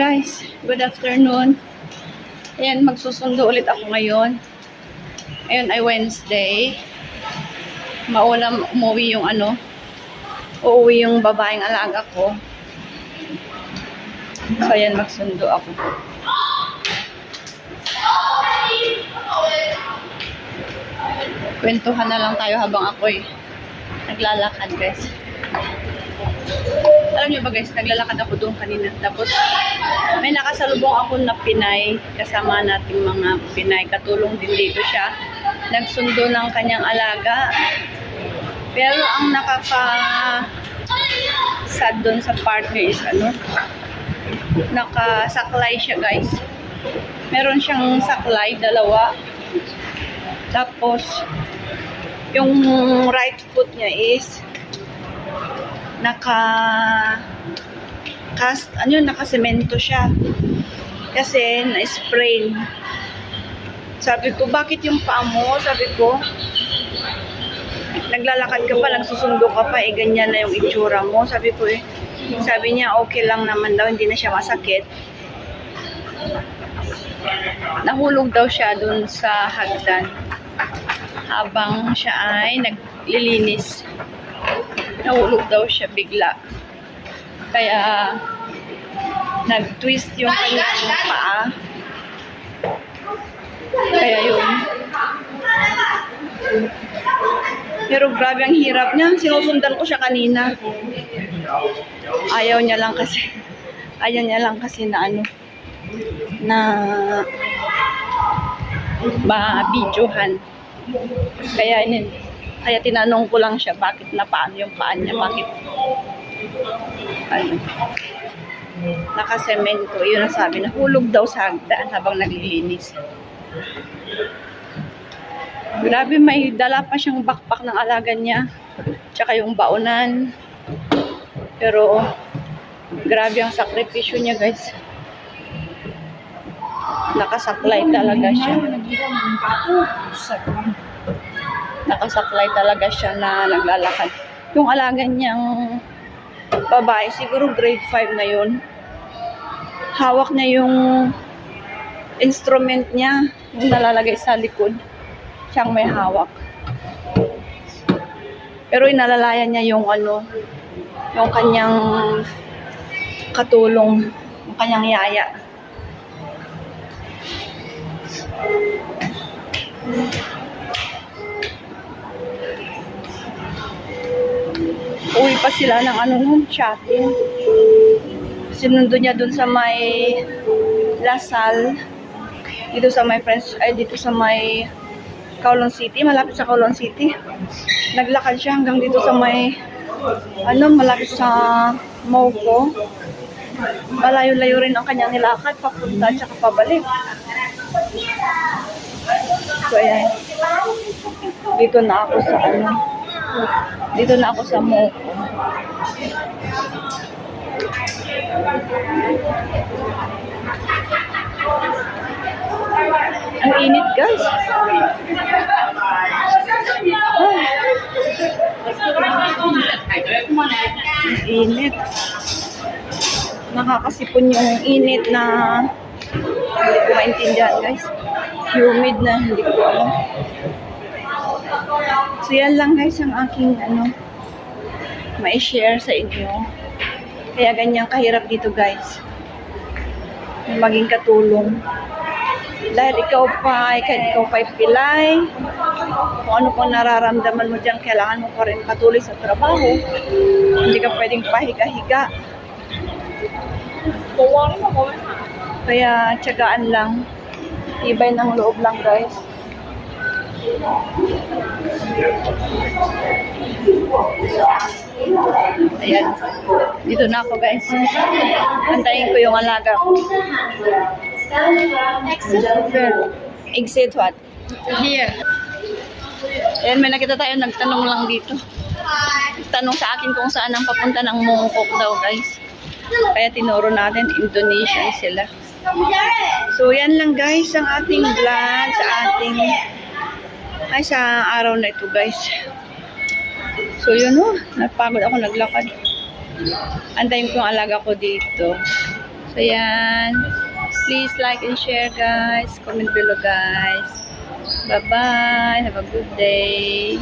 Guys, good afternoon. Ayan, magsusundo ulit ako ngayon. Ayun ay Wednesday. Maulam umuwi yung uuwi yung babaeng alaga ko. So ayan, magsundo ako. Kwentuhan na lang tayo habang ako'y naglalakad, guys. Alam niyo ba guys, naglalakad ako doon kanina. Tapos may nakasalubong ako na Pinay. Kasama nating mga Pinay. Katulong din dito siya. Nagsundo ng kanyang alaga. Pero ang sad doon sa part niya is nakasaklay siya, guys. Meron siyang saklay, dalawa. Tapos yung right foot niya is nakasemento siya. Kasi na-sprain. Sabi ko, bakit yung paa mo? Sabi ko, naglalakad ka pa, nagsusundo ka pa, ganyan na yung itsura mo. Sabi ko sabi niya, okay lang naman daw, hindi na siya masakit. Nahulog daw siya dun sa hagdan habang siya ay naglilinis. Nahulog daw siya bigla. Kaya nag-twist yung kanyang paa. Kaya yun. Pero grabe ang hirap niya. Sinusundan ko siya kanina. Ayaw niya lang kasi na ma-videohan. Kaya tinanong ko lang siya bakit paano yung paa niya, bakit nakasemento. Yun ang sabi, nahulog daw sa hagdan habang naglilinis. Grabe, may dala pa siyang backpack ng alaga niya, tsaka yung baonan. Pero grabe ang sakripisyo niya, guys. Nakasaklay talaga siya. Nakasaklay talaga siya na naglalakad. Yung alaga niyang babae, siguro grade 5 na yun. Hawak niya yung instrument niya, yung nalalagay sa likod. Siyang may hawak. Pero inalalayan niya yung yung kanyang katulong, yung kanyang yaya. Uwi pa sila ng shopping. Sinundo niya dun sa may Lasal. Dito sa may dito sa may Kowloon City, malapit sa Kowloon City. Naglakad siya hanggang dito sa may malapit sa Moko. Malayo-layo rin ang kanyang nilakad, papunta at saka pabalik. So ayan. Dito na ako sa Moko. Ang init, guys. Ang init. Nakakasipon yung init na hindi ko maintindihan, guys. Humid na, hindi ko alam. So yan lang, guys, ang aking mai-share sa inyo. Kaya ganyan kahirap dito, guys. Maging katulong. Dahil ikaw pa pilay, kung ano pong nararamdaman mo dyan, kailangan mo pa rin patuloy sa trabaho. Hindi ka pwedeng pahiga-higa. Kaya tiyagaan lang. Ibay ng loob lang, guys. Ayan. Dito na ako, guys. Antayin ko yung alaga ko. Exit what? Here. Ayan, may nakita tayo. Nagtanong lang dito. Nagtanong sa akin kung saan ang papunta ng Mongkok daw, guys. Kaya tinuro natin, Indonesian sila. So, yan lang, guys, ang ating vlog sa araw na ito, guys. So, yun napagod ako naglakad. Antayin ko yung alaga ko dito. So, yan. Please like and share, guys. Comment below, guys. Bye-bye. Have a good day.